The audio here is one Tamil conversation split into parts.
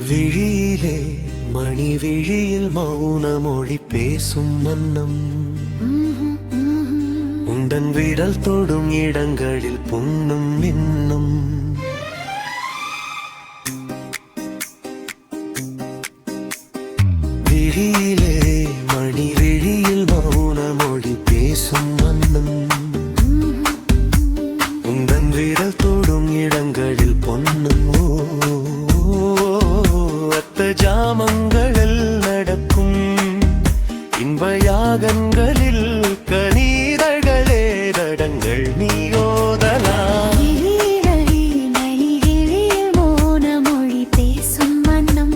விழியிலே மணி விழியில் மௌன மொழி பேசும் மன்னம் உந்தன் விரல் தொடும் இடங்களில் புண்ணும் மின்னும் விழியிலே மணி விழியில் மௌன மொழி பேசும் மன்னம் உந்தன் விரல் தொடும் இடங்களில் பொன்னும் ஜாமங்களில் நடக்கும் இன்பயாகங்களில் கனீரகளே தடங்கள் நீயோதலாம் மௌன மொழி பேசும் மன்னம்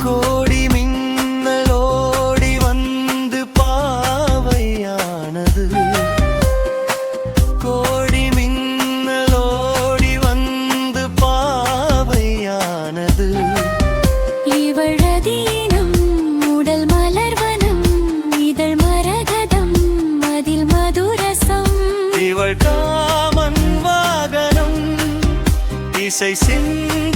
கோடி மின்னலோடி வந்து பாவையானது கோடி மின்னலோடி வந்து பாவையானது இவழதீனம் உடல் மலர்வனம் இதழ் மரகதம் அதில் மதுரசம் இவள் காமன் வாகனம் இசை சிந்த